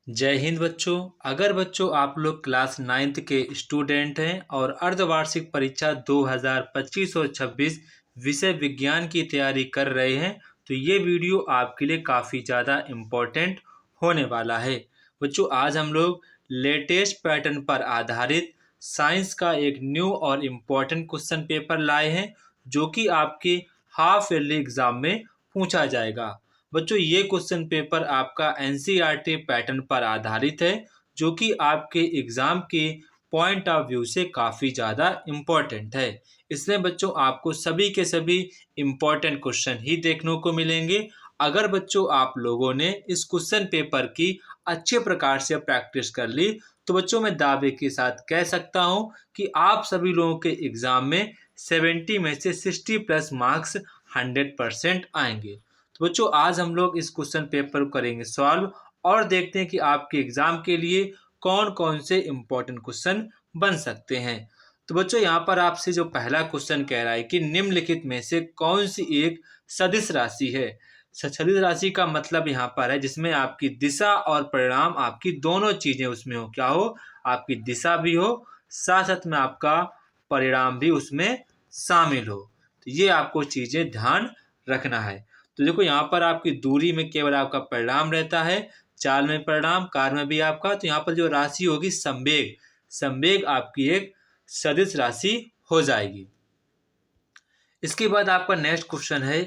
जय हिंद बच्चों। अगर बच्चों आप लोग क्लास 9th के स्टूडेंट हैं और अर्धवार्षिक परीक्षा 2025 और 26 विषय विज्ञान की तैयारी कर रहे हैं तो ये वीडियो आपके लिए काफ़ी ज़्यादा इम्पोर्टेंट होने वाला है। बच्चों आज हम लोग लेटेस्ट पैटर्न पर आधारित साइंस का एक न्यू और इम्पोर्टेंट क्वेश्चन पेपर लाए हैं जो कि आपके हाफ ईयरली एग्जाम में पूछा जाएगा। बच्चों ये क्वेश्चन पेपर आपका एनसीईआरटी पैटर्न पर आधारित है जो कि आपके एग्जाम के पॉइंट ऑफ व्यू से काफ़ी ज़्यादा इम्पोर्टेंट है। इसमें बच्चों आपको सभी के सभी इम्पोर्टेंट क्वेश्चन ही देखने को मिलेंगे। अगर बच्चों आप लोगों ने इस क्वेश्चन पेपर की अच्छे प्रकार से प्रैक्टिस कर ली तो बच्चों मैं दावे के साथ कह सकता हूँ कि आप सभी लोगों के एग्जाम में 70 में से 60 प्लस मार्क्स 100% आएंगे। तो बच्चों आज हम लोग इस क्वेश्चन पेपर को करेंगे सॉल्व और देखते हैं कि आपके एग्जाम के लिए कौन कौन से इम्पोर्टेंट क्वेश्चन बन सकते हैं। तो बच्चों यहाँ पर आपसे जो पहला क्वेश्चन कह रहा है कि निम्नलिखित में से कौन सी एक सदिश राशि है। सदिश राशि का मतलब यहाँ पर है जिसमें आपकी दिशा और परिणाम आपकी दोनों चीजें उसमें हो। क्या हो? आपकी दिशा भी हो, साथ साथ में आपका परिणाम भी उसमें शामिल हो। तो ये आपको चीजें ध्यान रखना है। तो देखो यहाँ पर आपकी दूरी में केवल आपका परिणाम रहता है, चाल में परिणाम, कार में भी आपका। तो यहाँ पर जो राशि होगी संवेग, संवेग आपकी एक सदिश राशि हो जाएगी। इसके बाद आपका नेक्स्ट क्वेश्चन है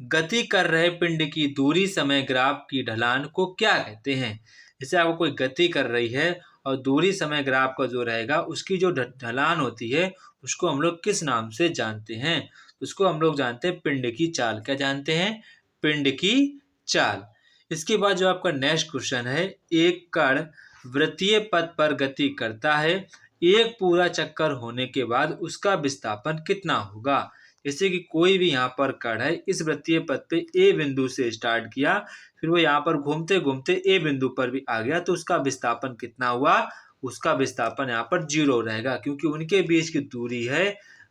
गति कर रहे पिंड की दूरी समय ग्राफ की ढलान को क्या कहते हैं। जैसे आपको कोई गति कर रही है और दूरी समय ग्राफ का जो रहेगा उसकी जो ढलान होती है उसको हम लोग किस नाम से जानते हैं? उसको हम लोग जानते हैं पिंड की चाल। क्या जानते हैं? पिंड की चाल। इसके बाद जो आपका नेक्स्ट क्वेश्चन है एक कण वृत्तीय पथ पर गति करता है, एक पूरा चक्कर होने के बाद उसका विस्थापन कितना होगा। जैसे कि कोई भी यहाँ पर कण है, इस वृत्तीय पथ पे ए बिंदु से स्टार्ट किया, फिर वो यहाँ पर घूमते घूमते ए बिंदु पर भी आ गया, तो उसका विस्थापन कितना हुआ? उसका विस्थापन यहाँ पर 0 रहेगा क्योंकि उनके बीच की दूरी है,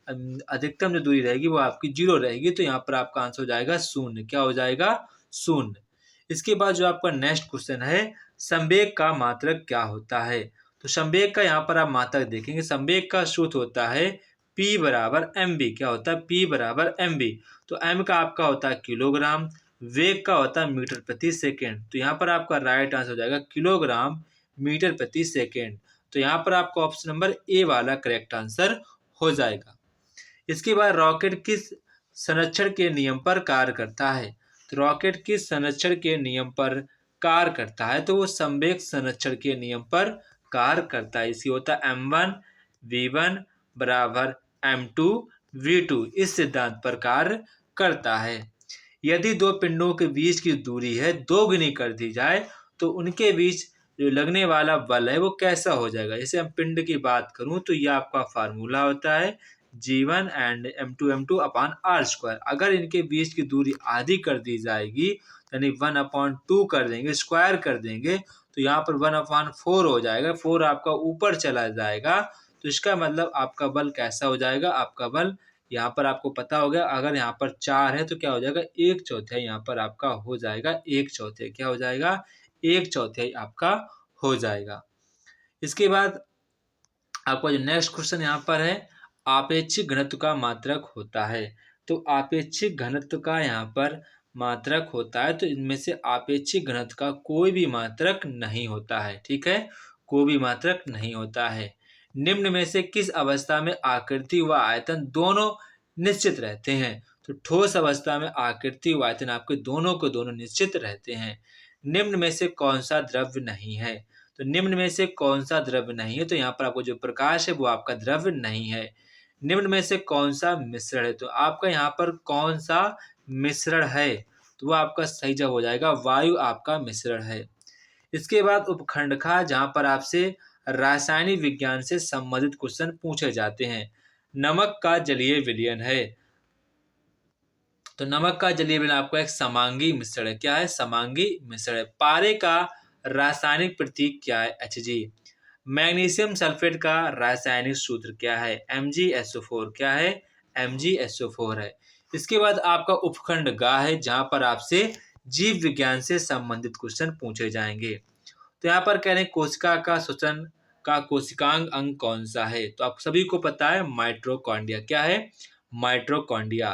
अधिकतम जो दूरी रहेगी वो आपकी 0 रहेगी। तो यहाँ पर आपका आंसर हो जाएगा 0। क्या हो जाएगा? 0। इसके बाद जो आपका नेक्स्ट क्वेश्चन है संवेग का मात्रक क्या होता है। तो संवेग का यहाँ पर आप मात्रक देखेंगे, संवेग का सूत्र होता है P बराबर mv। क्या होता है? P बराबर mv। तो m का आपका होता है किलोग्राम, वेग का होता है मीटर प्रति सेकेंड। तो यहाँ पर आपका राइट आंसर हो जाएगा किलोग्राम मीटर प्रति सेकेंड। तो यहाँ पर आपका ऑप्शन नंबर ए वाला करेक्ट आंसर हो जाएगा। इसके बाद रॉकेट किस संरक्षण के नियम पर कार्य करता है। तो रॉकेट किस संरक्षण के नियम पर कार्य करता है? तो वो संवेग संरक्षण के नियम पर कार्य करता है। इसी होता है m1 v1 बराबर m2 v2, इस सिद्धांत पर कार्य करता है। यदि दो पिंडों के बीच की दूरी है 2 गुनी कर दी जाए तो उनके बीच जो लगने वाला बल है वो कैसा हो जाएगा। जैसे हम पिंड की बात करूं तो यह आपका फार्मूला होता है G1 and M2 upon R square. अगर इनके बीच की दूरी आधी कर दी जाएगी यानी 1/2 कर देंगे, स्क्वायर कर देंगे, तो यहाँ पर 1/4 हो जाएगा, 4 आपका ऊपर चला जाएगा। तो इसका मतलब आपका बल कैसा हो जाएगा? आपका बल यहाँ पर आपको पता हो गया, अगर यहाँ पर 4 है तो क्या हो जाएगा? 1/4 यहाँ पर आपका हो जाएगा, 1/4। क्या हो जाएगा? 1/4 आपका हो जाएगा। इसके बाद आपका जो नेक्स्ट क्वेश्चन यहाँ पर है आपेक्षिक घनत्व का मात्रक होता है। तो आपेक्षिक घनत्व का यहाँ पर मात्रक होता है, तो इनमें से आपेक्षिक घनत्व का कोई भी मात्रक नहीं होता है। ठीक है, कोई भी मात्रक नहीं होता है। निम्न में से किस अवस्था में आकृति व आयतन दोनों निश्चित रहते हैं। तो ठोस अवस्था में आकृति व आयतन आपके दोनों को दोनों निश्चित रहते हैं। निम्न में से कौन सा द्रव्य नहीं है। तो निम्न में से कौन सा द्रव्य नहीं है? तो यहाँ पर आपको जो प्रकाश है वो आपका द्रव्य नहीं है। निम्न में से कौन सा मिश्रण है। तो आपका यहाँ पर कौन सा मिश्रण है, तो वो आपका सही जवाब हो जाएगा वायु आपका मिश्रण है। इसके बाद उपखंड खा जहाँ पर आपसे रासायनिक विज्ञान से संबंधित क्वेश्चन पूछे जाते हैं। नमक का जलीय विलयन है। तो नमक का जलीय विलयन आपका एक समांगी मिश्रण है। क्या है? समांगी मिश्रण है। पारे का रासायनिक प्रतीक क्या है? Hg। मैग्नीशियम सल्फेट का रासायनिक सूत्र क्या है? MgSO4। क्या है? MgSO4 है। इसके बाद आपका उपखंड गा है जहां पर आपसे जीव विज्ञान से संबंधित क्वेश्चन पूछे जाएंगे। तो यहाँ पर कह रहे हैं कोशिका का श्वसन का कोशिकांग अंग कौन सा है? तो आप सभी को पता है माइटोकॉन्ड्रिया। क्या है? माइटोकॉन्ड्रिया।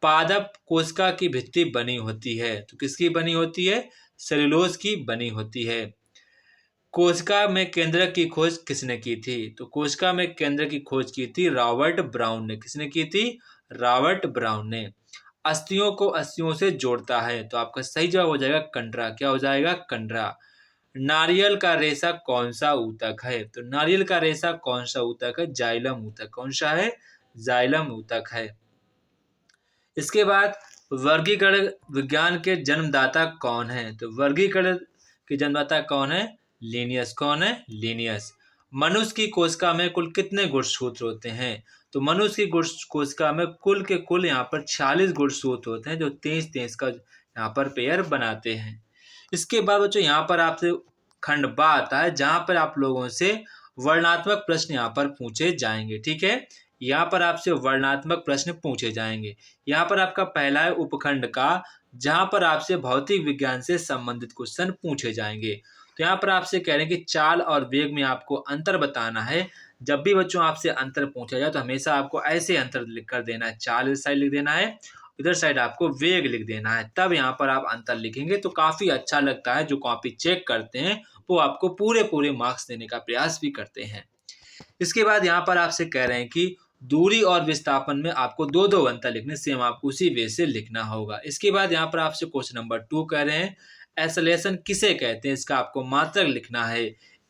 पादप कोशिका की भित्ति बनी होती है, तो किसकी बनी होती है? सेलुलोज की बनी होती है। कोशिका में केंद्रक की खोज किसने की थी? तो कोशिका में केंद्र की खोज की थी रॉबर्ट ब्राउन ने। किसने की थी? रॉबर्ट ब्राउन ने। अस्थियों को अस्थियों से जोड़ता है, तो आपका सही जवाब हो जाएगा कंडरा। क्या हो जाएगा? कंडरा। नारियल का रेशा कौन सा ऊतक है? तो नारियल का रेशा कौन सा ऊतक है? जाइलम ऊतक। कौन सा है? जाइलम ऊतक है। इसके बाद वर्गीकरण विज्ञान के जन्मदाता कौन है? तो वर्गीकरण के जन्मदाता कौन है? लिनियस। कौन है? लिनियस। मनुष्य की कोशिका में कुल कितने गुणसूत्र होते हैं? तो मनुष्य की कोशिका में कुल के कुल यहाँ पर 46 गुणसूत्र होते हैं, जो 23-23 का यहाँ पर पेयर बनाते हैं। इसके बाद बच्चों यहाँ पर आपसे खंड बा आता है, जहाँ पर आप लोगों से वर्णात्मक प्रश्न यहाँ पर पूछे जाएंगे। ठीक है, यहाँ पर आपसे वर्णात्मक प्रश्न पूछे जाएंगे। यहाँ पर आपका पहला है उपखंड का, जहाँ पर आपसे भौतिक विज्ञान से संबंधित क्वेश्चन पूछे जाएंगे। तो यहाँ पर आपसे कह रहे हैं कि चाल और वेग में आपको अंतर बताना है। जब भी बच्चों आपसे अंतर पूछा जाए तो हमेशा आपको ऐसे अंतर लिख कर देना है। चाल इस साइड लिख देना है, इधर साइड आपको वेग लिख देना है, तब यहाँ पर आप अंतर लिखेंगे तो काफी अच्छा लगता है। जो कॉपी चेक करते हैं वो आपको पूरे पूरे मार्क्स देने का प्रयास भी करते हैं। इसके बाद यहाँ पर आपसे कह रहे हैं कि दूरी और विस्थापन में आपको दो दो अंतर लिखने, सेम आपको उसी वे से लिखना होगा। इसके बाद यहाँ पर आपसे क्वेश्चन नंबर 2 कह रहे हैं एक्सेलरेशन किसे कहते हैं? इसका आपको मात्रक लिखना है।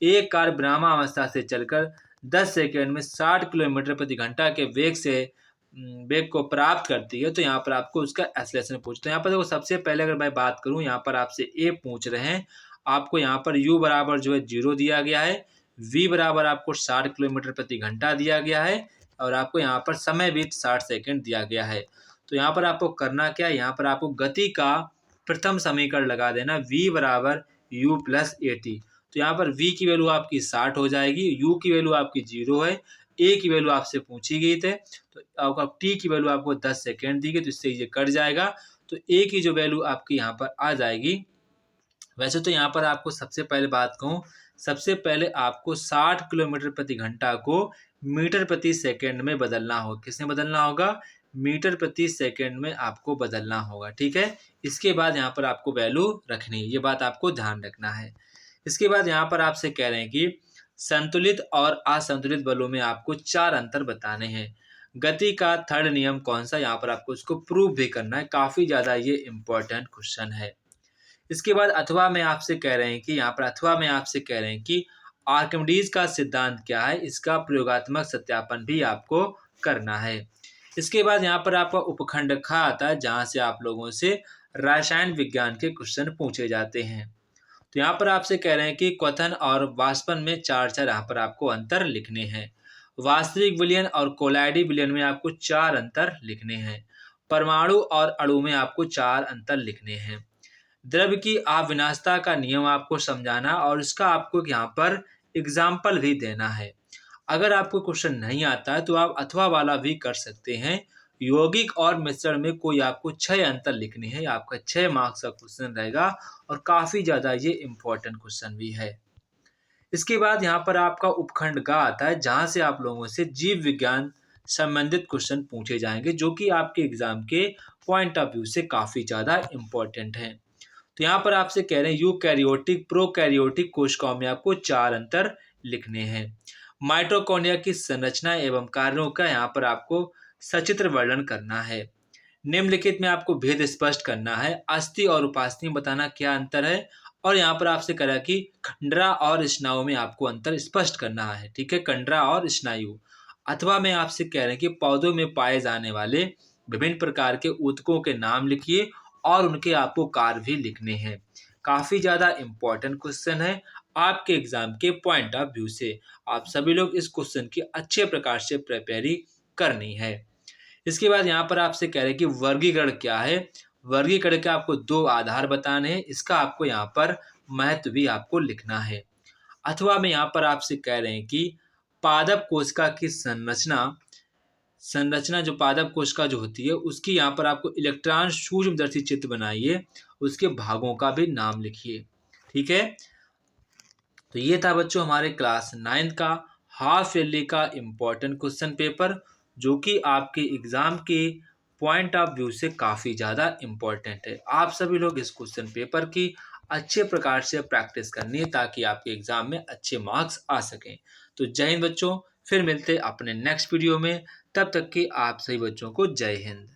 एक कार विरामावस्था से चलकर 10 सेकंड में 60 किलोमीटर प्रति घंटा के वेग को प्राप्त करती है, तो यहाँ पर आपको उसका एक्सेलरेशन पूछते हैं। यहाँ पर देखो, सबसे पहले अगर मैं बात करूँ, यहाँ पर आपसे ए पूछ रहे हैं। आपको यहाँ पर u बराबर जो है 0 दिया गया है, v बराबर आपको 60 किलोमीटर प्रति घंटा दिया गया है, और आपको यहाँ पर समय भी 60 सेकंड दिया गया है। तो यहाँ पर आपको करना क्या है? यहाँ पर आपको गति का प्रथम समीकरण लगा देना, v बराबर u प्लस AT। तो यहाँ पर v की वैल्यू आपकी 60 हो जाएगी, u की वैल्यू आपकी 0 है, a की वैल्यू आपसे पूछी गई थी, तो आपका t की वैल्यू आपको 10 सेकेंड दी गई, तो इससे ये कट जाएगा। तो a की जो वैल्यू आपकी यहाँ पर आ जाएगी। वैसे तो यहाँ पर आपको सबसे पहले बात कहूँ, सबसे पहले आपको 60 किलोमीटर प्रति घंटा को मीटर प्रति सेकंड में बदलना होगा। किसमें बदलना होगा? मीटर प्रति सेकंड में आपको बदलना होगा। ठीक है, इसके बाद यहाँ पर आपको वैल्यू रखनी है, ये बात आपको ध्यान रखना है। इसके बाद यहाँ पर आपसे कह रहे हैं कि संतुलित और असंतुलित बलों में आपको 4 अंतर बताने हैं। गति का थर्ड नियम कौन सा? यहाँ पर आपको इसको प्रूव भी करना है। काफी ज्यादा ये इंपॉर्टेंट क्वेश्चन है। इसके बाद अथवा में आपसे कह रहे हैं कि यहाँ पर अथवा में आपसे कह रहे हैं कि आर्किमिडीज का सिद्धांत क्या है? इसका प्रयोगात्मक सत्यापन भी आपको करना है। इसके बाद यहाँ पर आपका उपखंड ख आता है, जहाँ से आप लोगों से रसायन विज्ञान के क्वेश्चन पूछे जाते हैं। तो यहाँ पर आपसे कह रहे हैं कि क्वथन और वाष्पन में 4 यहाँ पर आपको अंतर लिखने हैं। वास्तविक विलयन और कोलाइडी विलयन में आपको 4 अंतर लिखने हैं। परमाणु और अणु में आपको 4 अंतर लिखने हैं। द्रव्य की अविनाशता का नियम आपको समझाना, और इसका आपको यहाँ पर एग्जाम्पल भी देना है। अगर आपको क्वेश्चन नहीं आता है तो आप अथवा वाला भी कर सकते हैं। यौगिक और मिश्रण में कोई आपको 6 अंतर लिखने हैं। आपका 6 मार्क्स का क्वेश्चन रहेगा, और काफी ज्यादा ये इंपॉर्टेंट क्वेश्चन भी है। इसके बाद यहाँ पर आपका उपखंड का आता है, जहां से आप लोगों से जीव विज्ञान संबंधित क्वेश्चन पूछे जाएंगे, जो कि आपके एग्जाम के पॉइंट ऑफ व्यू से काफी ज्यादा इंपॉर्टेंट है। तो यहाँ पर आपसे कह रहे हैं यूकैरियोटिक प्रोकैरियोटिक कोशिकाओं में आपको 4 अंतर लिखने हैं। माइटोकॉन्ड्रिया की संरचना एवं कार्यों का यहाँ पर आपको सचित्र वर्णन करना है। निम्नलिखित में आपको भेद स्पष्ट करना है। अस्थि और उपास्थि बताना क्या अंतर है, और यहाँ पर आपसे करा कि कंडरा और स्नायु में आपको अंतर स्पष्ट करना है। ठीक है, कंडरा और स्नायु। अथवा में आपसे कह रहे हैं कि पौधों में पाए जाने वाले विभिन्न प्रकार के ऊतकों के नाम लिखिए, और उनके आपको कार्य भी लिखने हैं। काफी ज्यादा इंपॉर्टेंट क्वेश्चन है आपके एग्जाम के पॉइंट ऑफ व्यू से। आप सभी लोग इस क्वेश्चन की अच्छे प्रकार से प्रिपेयरी करनी है। इसके बाद यहाँ पर आपसे कह रहे हैं कि वर्गीकरण क्या है। वर्गीकरण के आपको 2 आधार बताने हैं, इसका आपको यहाँ पर महत्व भी आपको लिखना है। अथवा में यहाँ पर आपसे कह रहे हैं कि पादप कोशिका की संरचना जो पादप कोशिका जो होती है, उसकी यहाँ पर आपको इलेक्ट्रॉन सूक्ष्मदर्शी चित्र बनाइए, उसके भागों का भी नाम लिखिए। ठीक है, तो ये था बच्चों हमारे क्लास 9 का हाफ ईयरली का इम्पोर्टेंट क्वेश्चन पेपर, जो कि आपके एग्ज़ाम के पॉइंट ऑफ व्यू से काफ़ी ज़्यादा इम्पोर्टेंट है। आप सभी लोग इस क्वेश्चन पेपर की अच्छे प्रकार से प्रैक्टिस करनी है ताकि आपके एग्ज़ाम में अच्छे मार्क्स आ सकें। तो जय हिंद बच्चों, फिर मिलते हैं अपने नेक्स्ट वीडियो में। तब तक कि आप सभी बच्चों को जय हिंद।